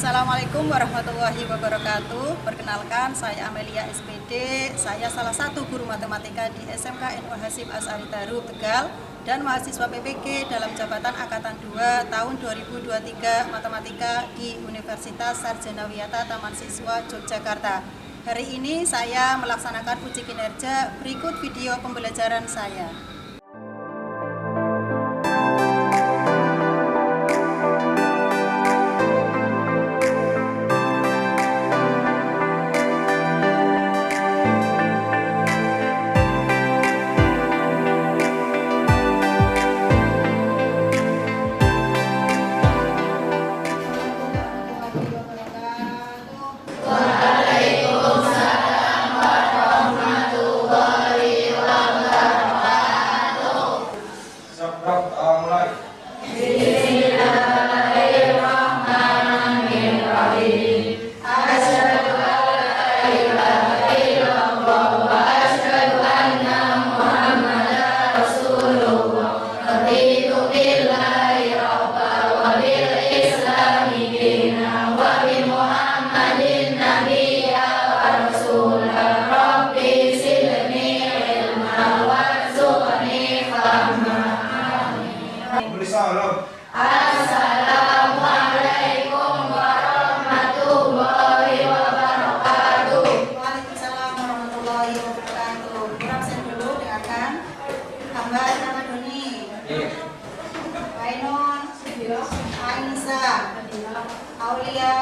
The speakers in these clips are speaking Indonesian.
Assalamualaikum warahmatullahi wabarakatuh. Perkenalkan, saya Amelia SPD. Saya salah satu guru matematika di SMK NU Hasyim Asy'ari Daru Tegal dan mahasiswa PPG dalam jabatan Angkatan 2 tahun 2023 Matematika di Universitas Sarjana Wiyata Taman Siswa Yogyakarta. Hari ini saya melaksanakan uji kinerja. Berikut video pembelajaran saya. Assalamualaikum warahmatullahi wabarakatuh. Waalaikumsalam warahmatullahi wabarakatuh. Absen dulu, dengarkan. Hamba nama Doni, Ainun, Ainisa, Aulia,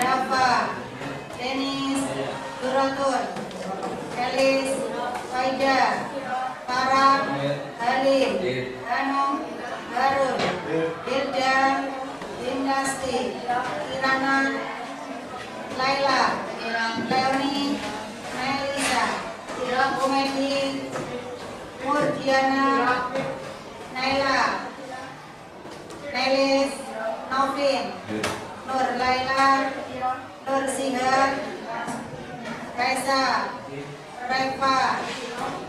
Dafa, Denis, Duratun, Elis, Faida, Farah, Halim, Hanum, Harun, Hilda, Dinasti, Kirana, Laila, Leoni, Melisa, Umedi, Murdiana, Naila, Nelis, Novin, Nur Laila, Nur Sihar, Raisa, Reva,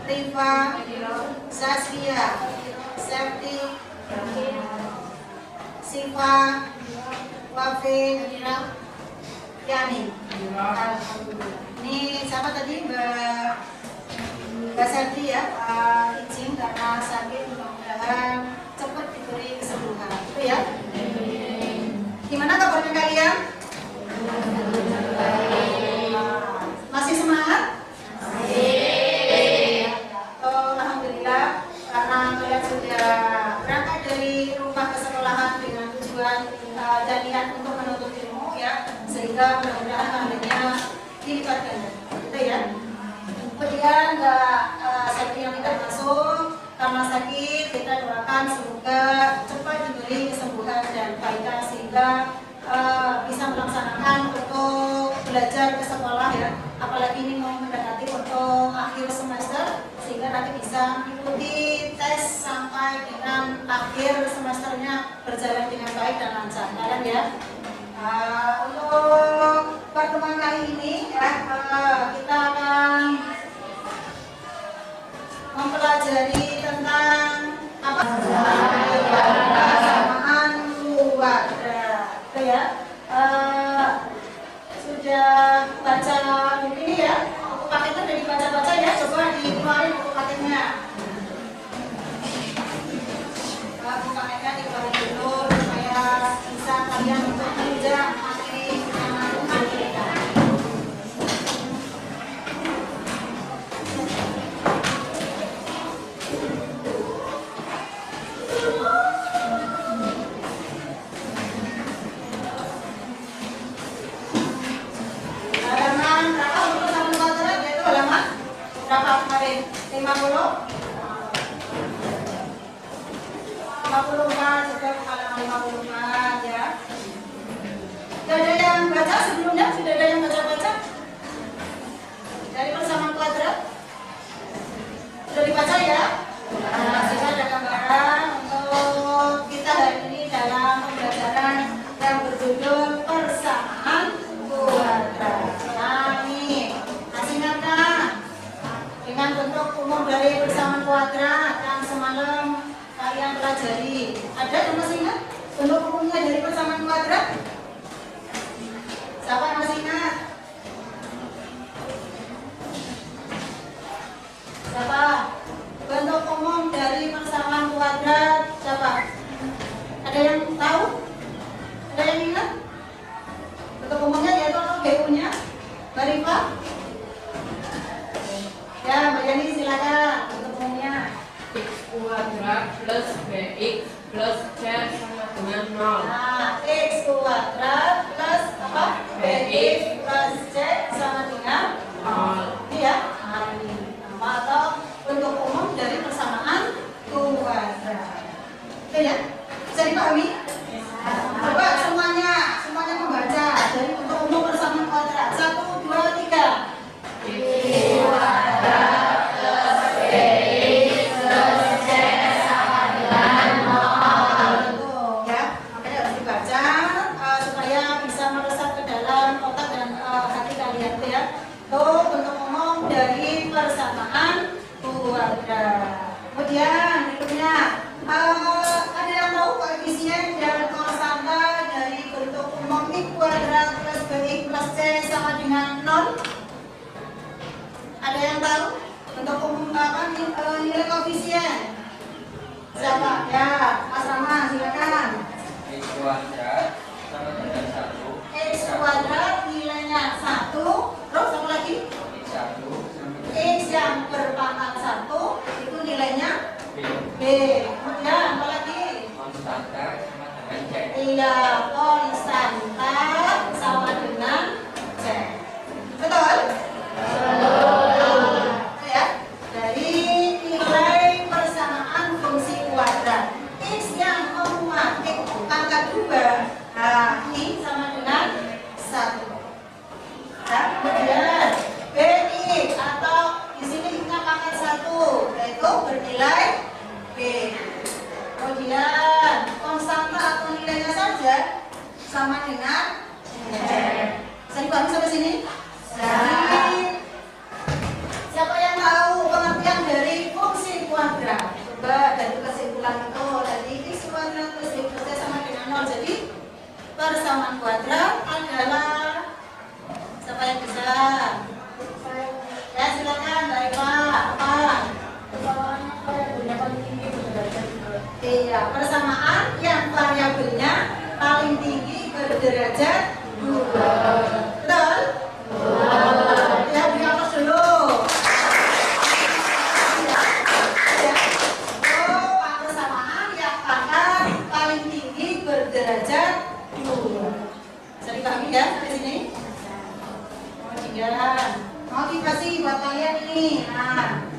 Rifa, Saskia, Septi, Siva, Wafi, Yani. Ini siapa tadi? Mbak Septi ya, izin karena sakit, mudah-mudahan cepat diberi kesembuhan. Itu ya. Gimana kabarnya kalian? Masih semangat? Alhamdulillah, karena kalian sudah berangkat dari rumah ke sekolahan dengan tujuan dan niat untuk menuntut ilmu ya, sehingga mudah-mudahan akhirnya dilipat ganda, gitu ya. Kemudian seperti yang tidak masuk karena sakit, kita doakan semoga cepat diberi kesembuhan dan kebaikan sehingga bisa melaksanakan untuk belajar ke sekolah ya, apalagi ini mau mendekati untuk akhir semester sehingga nanti bisa mengikuti tes sampai dengan akhir semesternya berjalan dengan baik dan lancar, kalian ya. Untuk pertemuan kali ini ya, kita akan mempelajari tentang apa? Kesamaan keluarga, itu ya. Sudah baca buku ini ya? Buku paketnya udah dibaca-baca ya? Coba dikeluarin buku paketnya. Buku paketnya dikeluarin dulu supaya bisa kalian untuk menunjang materi yang kita. Halaman berapa untuk satu kuadrat? Yaitu halaman berapa kemarin? 50? 54, sudah halaman 54 ya. Sudah ada yang baca sebelumnya? Sudah ada yang baca-baca? Dari persamaan kuadrat? Sudah dibaca ya? Nah, sehingga ada gambaran untuk kita hari ini dalam pembelajaran yang berjudul persamaan kuadrat. Nah, ini masih ingatkah dengan bentuk umum dari persamaan kuadrat yang semalam kalian pelajari? Ada yang masih ingat bentuk umumnya dari persamaan kuadrat? Siapa yang masih ingat? Siapa? Bentuk umum dari persamaan kuadrat siapa? Ada yang tahu? Ada yang ingat? Bentuk umumnya yaitu apa? BU-nya? Mbak Rifa? Ya, Mbak Yani silakan. Bentuk umumnya. X kuadrat plus BX plus C sama dengan 0. Nah, X kuadrat plus apa? BX plus C sama dengan 0. ini ya. Nama atau bentuk umum dari persamaan kuadrat. Oke ya? Bisa dipahami? Coba semuanya membaca dari bentuk umum persamaan kuadrat. 1, 2, 3. Ya, makanya harus dibaca supaya bisa meresap ke dalam otak dan hati kalian ya. Tuh bentuk umum dari persamaan kuadrat. Kemudian berikutnya ada yang tahu koefisien dan konstanta dari bentuk umum x kuadrat plus bx plus c sama dengan 0? Ada yang tahu bentuk umum nilai koefisien? Siapa? Ya, Mas Rama silakan. X kuadrat sama dengan 1. X kuadrat nilainya 1. Terus apa lagi? X 1 sama dengan X yang berpangkat 1 itu nilainya B. B. Kemudian apa lagi? Konstanta sama dengan C. Iya, konstanta sama dengan C. Betul? Betul. Ya. Dari nilai persamaan fungsi kuadrat X yang memuat X pangkat 2. Nah, ini sama dengan 1. Ya, kemudian BX atau di sini kita pangkat 1 yaitu bernilai B. Kemudian konstanta atau nilainya saja sama dengan C. Bisa dipahami sampai sini? Jadi, siapa yang tahu pengertian dari fungsi kuadrat? Coba dari kesimpulan itu tadi X kuadrat plus Y plus C sama dengan 0. Jadi persamaan kuadrat adalah siapa yang bisa? Ya silakan Mbak Eva. Apa? Iya, persamaan yang variabelnya paling tinggi berderajat 2. Betul? Ya, di atas dulu. Ya. Oh, persamaan yang pangkat paling tinggi berderajat 2. Bisa dipahami ya sampai sini? Kemudian motivasi buat kalian ini. Nah,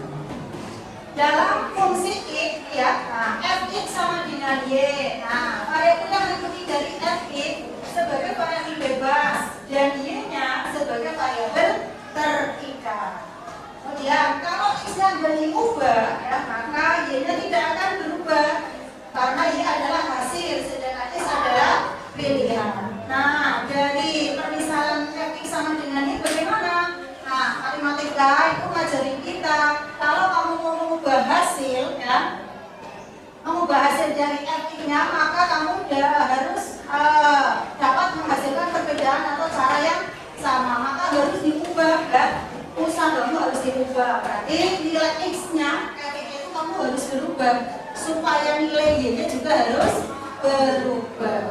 dalam fungsi x ya, nah, fx sama dengan y. Nah, variabel yang mengikuti dari fx sebagai variabel bebas dan y-nya sebagai variabel terikat. Kemudian kalau x-nya berubah ya, maka y-nya tidak akan berubah karena y adalah hasil sedangkan x adalah pilihan. Nah, dari permisalan fx sama dengan y bagaimana? Nah, matematika itu ngajarin kita kalau kamu mau mengubah hasil ya, mengubah hasil dari fx-nya, maka kamu udah harus dapat menghasilkan perbedaan atau cara yang sama, maka harus diubah ya. Usahamu harus diubah. Berarti nilai x-nya fx itu kamu harus berubah supaya nilai y-nya juga harus berubah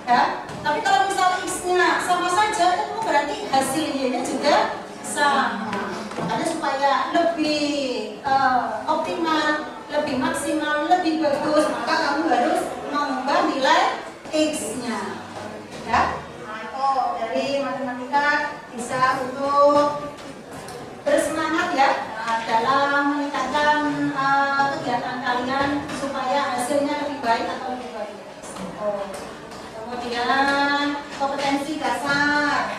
ya. Tapi kalau misalnya x-nya sama saja itu berarti hasil y-nya juga sama. Makanya supaya lebih optimal, lebih maksimal, lebih bagus, maka kamu harus mengubah nilai x-nya. Ya. Nah, itu dari matematika bisa untuk bersemangat ya dalam meningkatkan kegiatan kalian supaya hasilnya lebih baik atau lebih baik. Kemudian kompetensi dasar.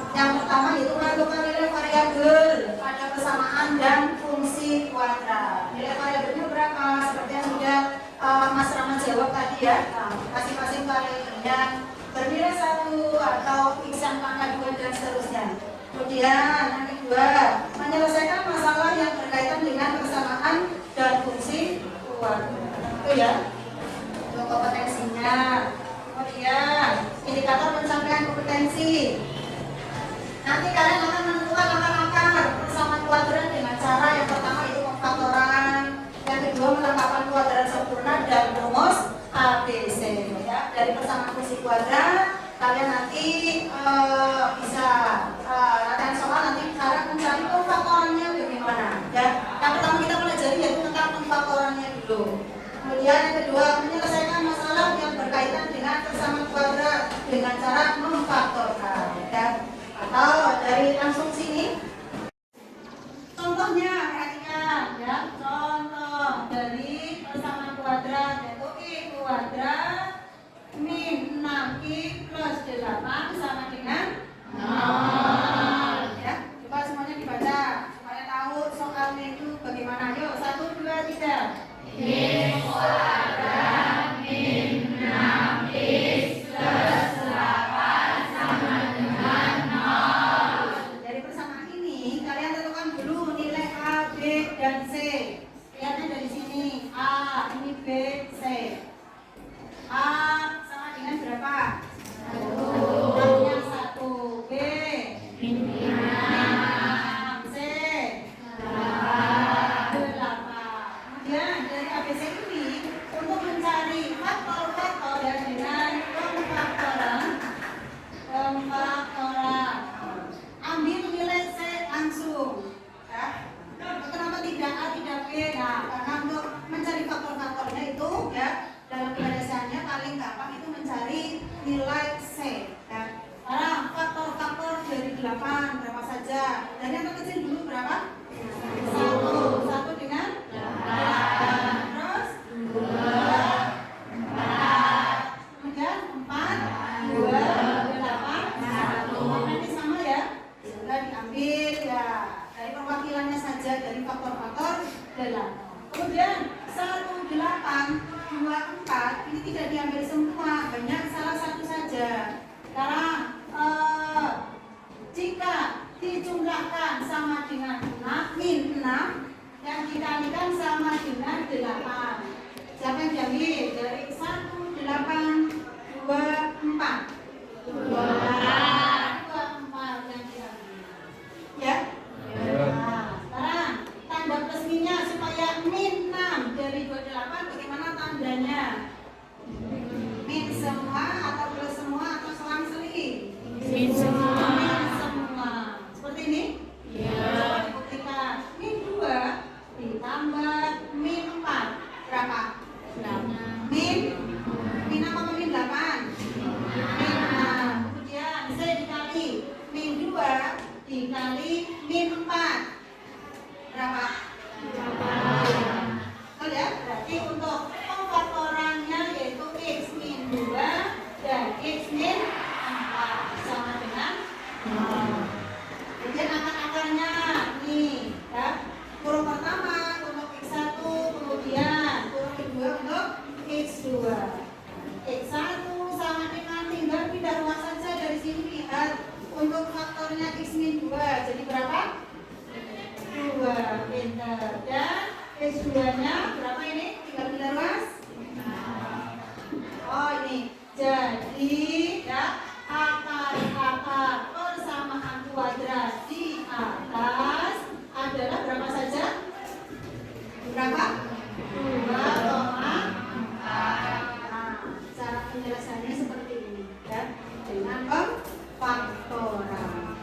Yang pertama yaitu menentukan nilai variabel pada persamaan dan fungsi kuadrat. Nilai variabelnya berapa? Seperti yang sudah Mas Rama jawab tadi ya. Nah, masing-masing variabelnya bernilai 1 atau x yang pangkat 2 dan seterusnya. Kemudian yang kedua, menyelesaikan masalah yang berkaitan dengan persamaan dan fungsi kuadrat. Itu ya, untuk kompetensinya. Kemudian indikator pencapaian kompetensi. kuadrat, kalian nanti bisa latihan soal nanti cara mencari pemfaktorannya bagaimana. Ya, yang pertama kita pelajari yaitu tentang pemfaktorannya dulu. Kemudian yang kedua menyelesaikan masalah yang berkaitan dengan persamaan kuadrat dengan cara memfaktorkan. Ya, atau dari langsung sini. Contohnya perhatikan ya, contoh dari persamaan kuadrat yaitu I kuadrat min 6i plus 8 sama dengan 0. Ya, coba semuanya dibaca supaya tahu soalnya itu bagaimana. Yuk, 1, 2, 3. I kuadrat min 6x plus 8 sama dengan 0. Dari persamaan ini kalian tentukan dulu nilai A, B, dan C. Lihatnya dari sini, A, ini B, C. A sama dengan berapa? 1. Artinya 1. B 6. C 8. Kemudian dari ABC ini untuk mencari faktor-faktor dan dengan pemfaktoran ambil nilai C langsung ya. Kenapa tidak A tidak B? Nah, karena untuk mencari faktor-faktornya itu ya dalam pembahasannya paling gampang itu mencari nilai C ya. Karena faktor-faktor dari 8 berapa saja. Dan yang terkecil dulu berapa? 1 dengan 8. Terus 2 4. Kemudian 4 2 8 1. Nanti sama ya. Sudah diambil ya dari perwakilannya saja dari faktor-faktor 8. Kemudian 1 8 2 4 ini tidak diambil semua, banyak salah satu saja. Karena jika dijumlahkan sama dengan 6 min 6 yang dikalikan sama dengan 8. Siapa yang diambil? Dari 1 8 2 4 2 4 yang diambil. Ya. Nah, sekarang tanda plus minnya supaya min 6 dari 28 bagaimana tandanya? Min semua atau plus semua atau selang-seling? Min semua. Min semua. Seperti ini? Iya. Coba dibuktikan. Min 2 ditambah min 4 berapa? 8. Min apa min 8? Min 6. Kemudian C dikali min 2 dikali min 4 berapa? 8. Betul ya? Berarti untuk pemfaktorannya yaitu X min 2 dan X min 4 sama dengan 0. Kemudian akar-akarnya nih ya. Kurung pertama untuk X1, kemudian kurung kedua untuk X2. X1 sama dengan tinggal pindah ruang saja dari sini lihat untuk faktornya X min 2 jadi berapa? 2. Pintar. Dan X2 nya berapa ini? Tinggal pindah ruas? Oh ini. Jadi ya akar-akar persamaan kuadrat di atas adalah berapa saja? Berapa? 2,4. Nah, cara penjelasannya seperti ini ya. Dengan pemfaktoran.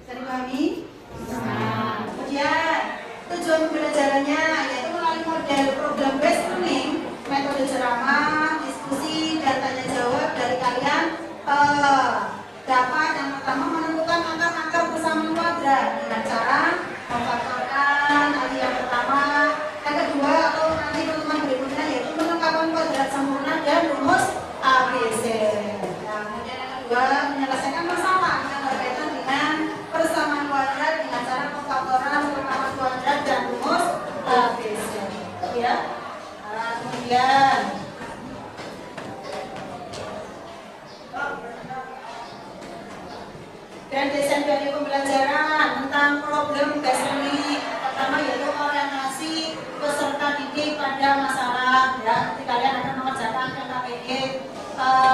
Bisa dipahami? Nah, kemudian tujuan pembelajarannya yaitu melalui model program based learning, metode ceramah, diskusi, dan tanya jawab dari kalian dapat yang pertama menentukan akar-akar persamaan kuadrat dengan cara memfaktorkan tadi yang pertama, yang kedua atau nanti teman-teman berikutnya yaitu menentukan kuadrat sempurna dan rumus ABC. Nah, kemudian yang kedua menyelesaikan masalah yang berkaitan dengan persamaan kuadrat dengan cara pemfaktoran persamaan kuadrat dan rumus ABC. Ya. Nah, kemudian dan desain dari pembelajaran tentang problem based learning pertama yaitu orientasi peserta didik pada masalah ya. Nanti kalian akan mengerjakan PKPG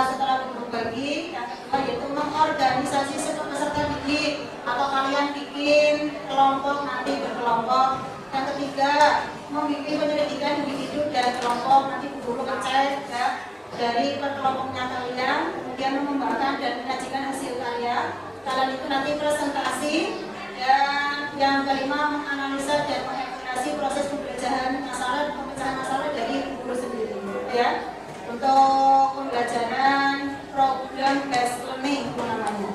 setelah berbagi. Yang kedua yaitu mengorganisasi seluruh peserta didik atau kalian bikin kelompok nanti berkelompok. Yang ketiga membimbing penyelidikan individu dan kelompok nanti guru ngecek ya. dari perkelompoknya kalian, kemudian mengembangkan dan menyajikan hasil karya. Kalian itu nanti presentasi, dan yang kelima menganalisa dan mengevaluasi proses pemecahan masalah dari guru sendiri. Ya, untuk pembelajaran program based learning namanya.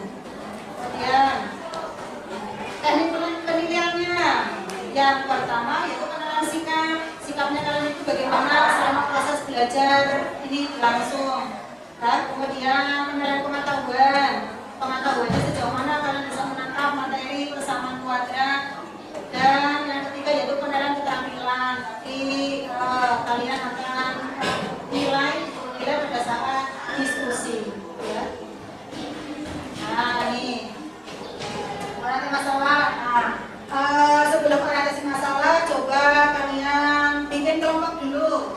Kemudian teknik penilaiannya yang pertama yaitu penilaian sikapnya kalian itu bagaimana selama proses belajar ini berlangsung. Dan kemudian penilaian pengetahuannya sejauh mana kalian bisa menangkap materi persamaan kuadrat. Dan yang ketiga yaitu penilaian keterampilan. Tapi kalian akan nilai berdasarkan diskusi. Ya. Nah ini orientasi masalah. Sebelum orientasi masalah, coba kalian bikin kelompok dulu.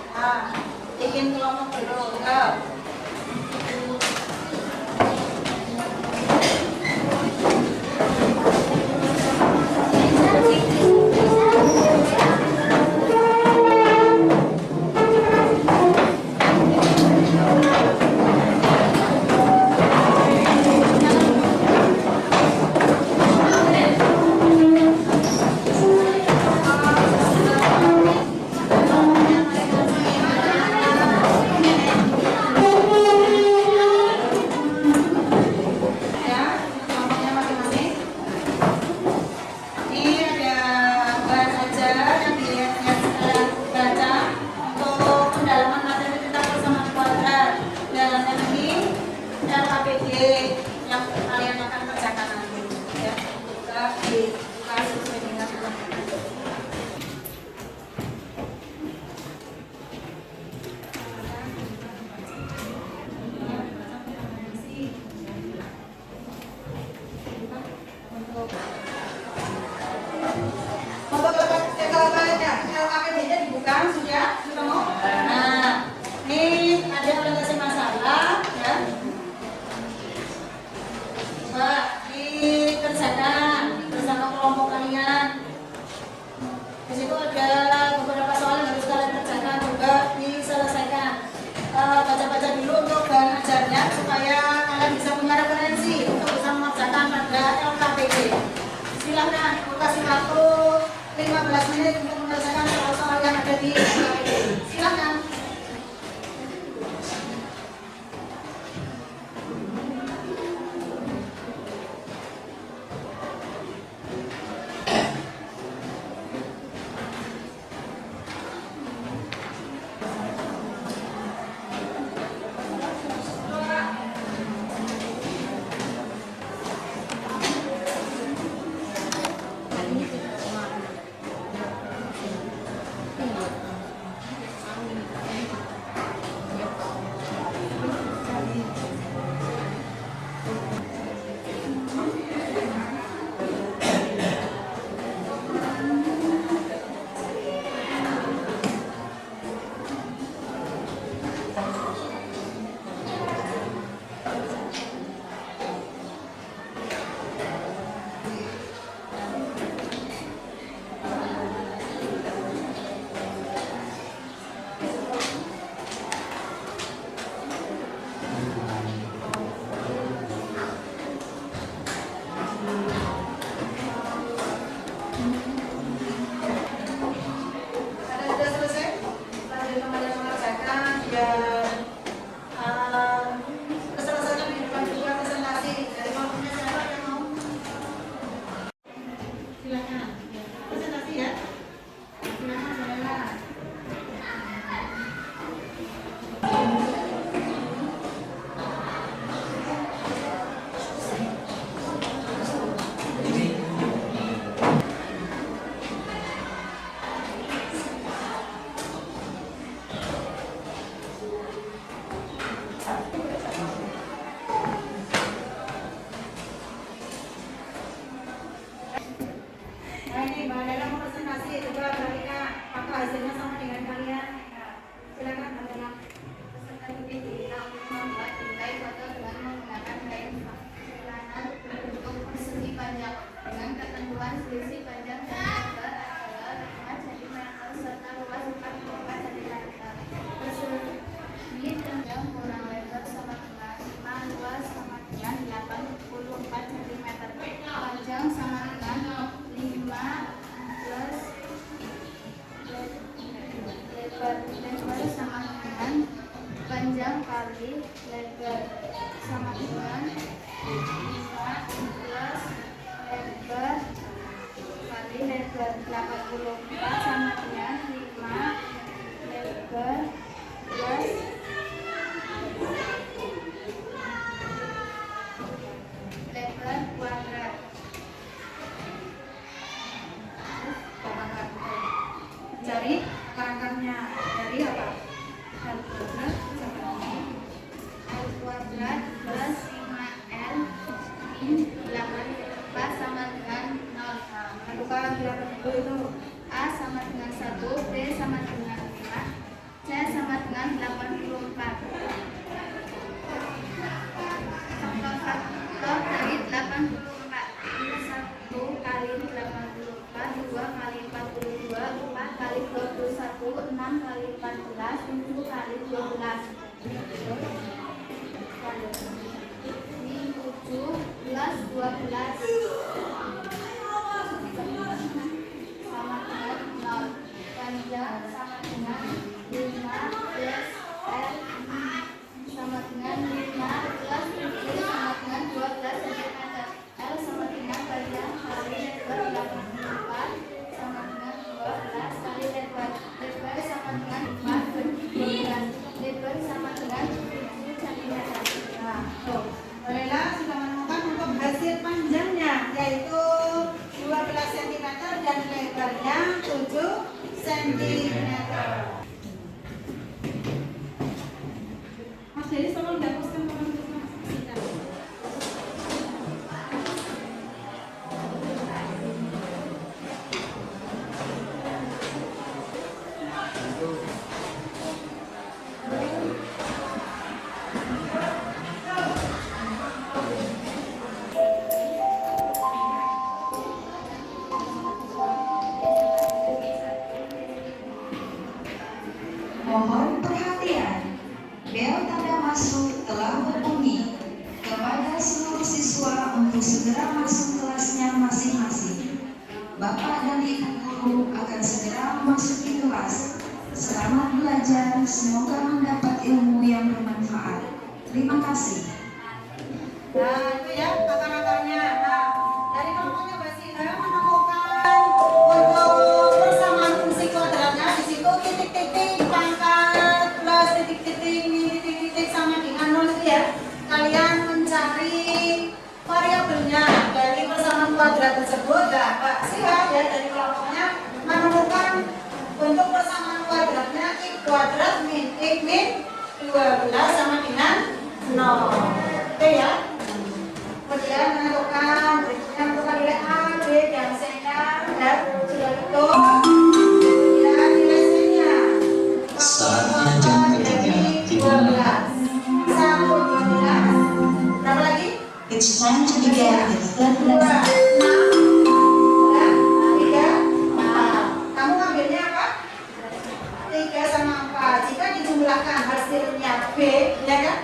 Bikin kelompok dulu. Go. Yang kalian akan kerjakan nanti ya. Dibuka sesuai dengan untuk LKPD-nya dibuka sudah ketemu. Nah, ini ada orientasi masalah ya. Dikerjakan bersama kelompok kalian. Di situ ada beberapa soal yang harus kalian kerjakan, juga diselesaikan. Baca-baca dulu untuk bahan ajarnya supaya kalian bisa punya referensi untuk bisa mengerjakan pada LKPD. Silahkan kasih waktu 15 menit untuk mengerjakan soal-soal yang ada di LKPD. Silahkan. 84 sama dengan 5 lebar plus lebar kuadrat. Cari akarnya dari apa? L kuadrat sama dengan L kuadrat plus 5L min 84 sama dengan 0. Nah, lakukan gerakan itu. A sama dengan 1, B sama dengan 5, C sama dengan 84. Faktor dari 84 ini 1 kali 84, 2 kali 42, 4 kali 21, 6 kali 14, 7 kali 12. Ini 7 plus 12 sama dengan 0. Panjang sama dengan 5 plus R sama dengan 5 plus 7 sama dengan 12 cm. L sama dengan panjang kali lebar 84 sama dengan 12 kali lebar. Lebar sama dengan 4 per 12. Lebar sama dengan 7 cm. Nah, tuh. Bolehlah sudah menemukan untuk hasil panjangnya, yaitu 12 cm dan lebarnya 7 cm. Mas Deris, tolong dihapuskan komen-komen kita. Mohon perhatian, bel tanda masuk telah berbunyi. Kepada seluruh siswa untuk segera masuk kelasnya masing-masing. Bapak dan Ibu guru akan segera memasuki kelas. Selamat belajar, semoga mendapat ilmu yang bermanfaat. Terima kasih. Nah, itu ya akar-akarnya. Nah, dari kelompoknya Basira menemukan untuk persamaan fungsi kuadratnya di situ titik-titik pangkat plus titik-titik min titik-titik sama dengan 0 itu ya. Kalian mencari variabelnya dari persamaan kuadrat tersebut. Nah, Pak Sira ya dari kelompoknya menemukan bentuk persamaan kuadratnya x kuadrat min x min 12 sama dengan 0. Oke ya. Kemudian menentukan berikutnya menentukan nilai A, B, dan C-nya ya sudah itu. Kemudian nilai C-nya Saatnya jam ketiga dimulai. 12 1, 12 berapa lagi? It's time to begin with the third 2, 6 lesson. dan 3, 4. Kamu ngambilnya apa? 3 sama 4. Jika dijumlahkan hasilnya B, ya kan?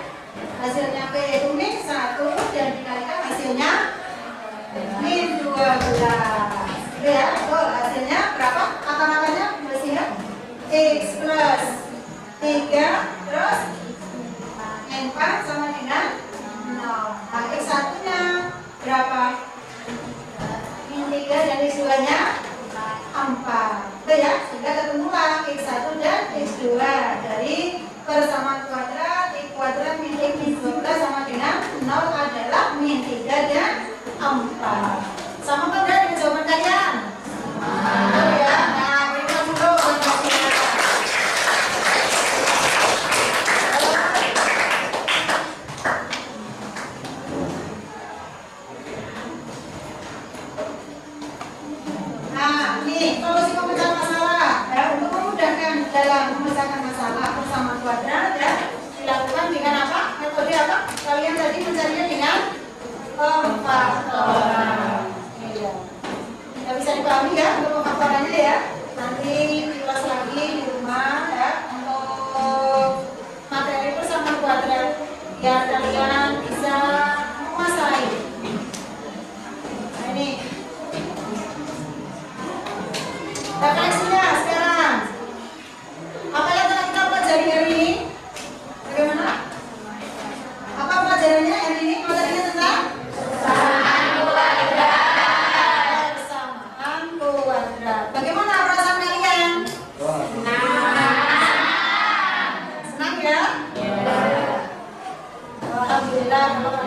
Hasilnya B itu min 1 dan dikalikan hasilnya min 12. Ya, betul. Hasilnya berapa? Akar-akarnya masih ya? X plus 3 terus min 4 sama dengan 0. Nah, X1 nya berapa? Min 3 dan X2 nya 4. Itu ya, sehingga ketemulah X1 dan X2 dari persamaan kuadrat x kuadrat min x min 12 sama dengan 0 adalah min 3 dan 4. Sama kan dengan jawaban kalian? Betul ya. Nah, berikan dulu buat kalian. Nah, ini solusi pemecahan masalah ya, untuk memudahkan dalam memecahkan masalah persamaan kuadrat ya dilakukan dengan apa? Metode apa? Kalian tadi mencarinya dengan pemfaktoran. Iya. Ya, bisa dipahami ya untuk pemfaktorannya ya. Nanti diulas lagi di rumah ya untuk materi persamaan kuadrat biar kalian bisa menguasai. Nah, ini referensinya sekarang. Apa yang telah kita pelajari hari ini? Bagaimana? Apa pelajarannya hari ini? Materinya tentang persamaan kuadrat. Persamaan kuadrat. Bagaimana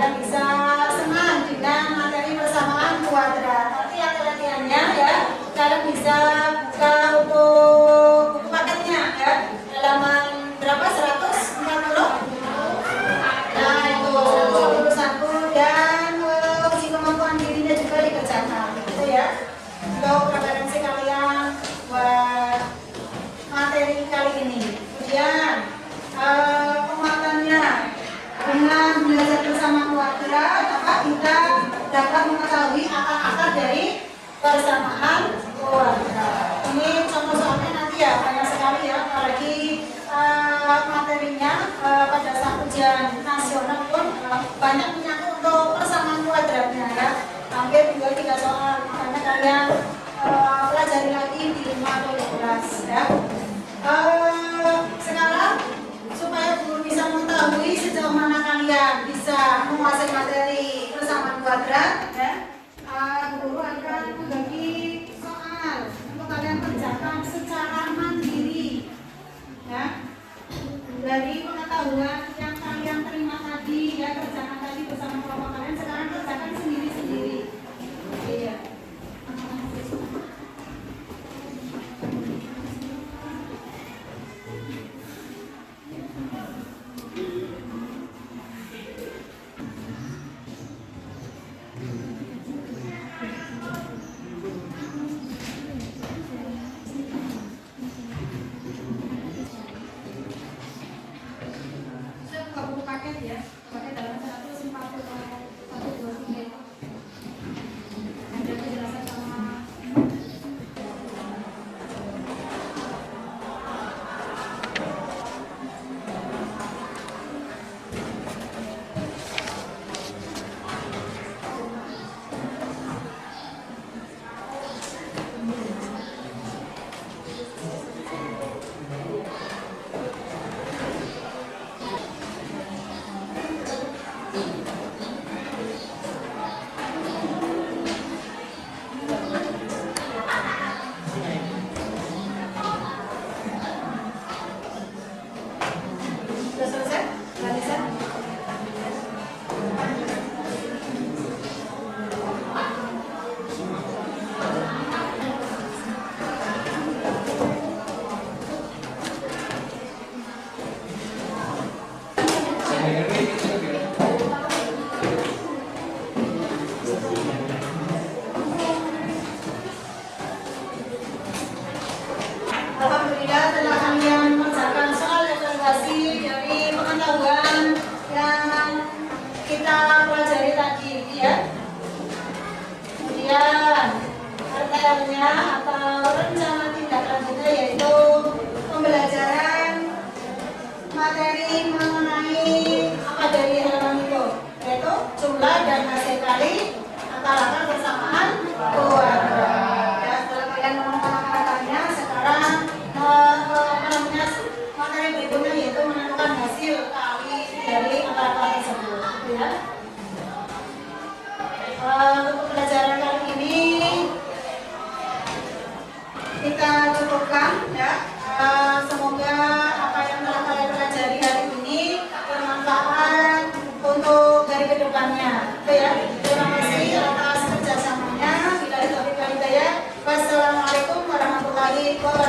agar bisa senang dengan materi persamaan kuadrat. Nanti yang latihannya ya, kalian bisa buka buku paketnya ya, halaman berapa? 140? Nah itu 141 dan uji kemampuan dirinya juga dikerjakan, gitu ya. Untuk referensi kalian buat materi kali ini. Kemudian penguatannya dengan belajar bersama kuadrat, maka kita dapat mengetahui akar-akar dari persamaan kuadrat. Ini contoh soalnya nanti ya banyak sekali ya, apalagi materinya pada saat ujian nasional pun banyak menyangkut untuk persamaan kuadratnya ya. Hampir 2-3 soal, makanya kalian pelajari lagi di 5 atau 12 ya. Sekarang supaya guru bisa mengetahui sejauh mana kalian bisa menguasai materi persamaan kuadrat ya, guru akan membagi soal untuk kalian kerjakan secara mandiri ya. Dari pengetahuan yang kalian terima tadi ya, kerjakan tadi bersama kelompok kalian, sekarang kerjakan sendiri-sendiri. Iya. Saya buka buku paket ya, paket dalam 141 itu ada penjelasan sama sudah selesai? Sudah bisa? Alhamdulillah telah kalian mengerjakan soal evaluasi dari pengetahuan yang kita pelajari tadi ya. Kemudian RTL-nya atau rencana tindak lanjutnya yaitu pembelajaran materi mengenai apa dari halaman itu, yaitu jumlah dan hasil kali akar-akar persamaan kuadrat. Ya, setelah kalian menemukan akar-akarnya, sekarang materi berikutnya yaitu menentukan hasil kali dari akar-akar tersebut, gitu ya. Untuk pelajaran kali ini kita cukupkan ya. Semoga apa yang telah kalian pelajari hari ini bermanfaat untuk dari kedepannya, gitu ya. Terima kasih atas kerjasamanya. Bila itu kita hidayah. Wassalamualaikum warahmatullahi wabarakatuh.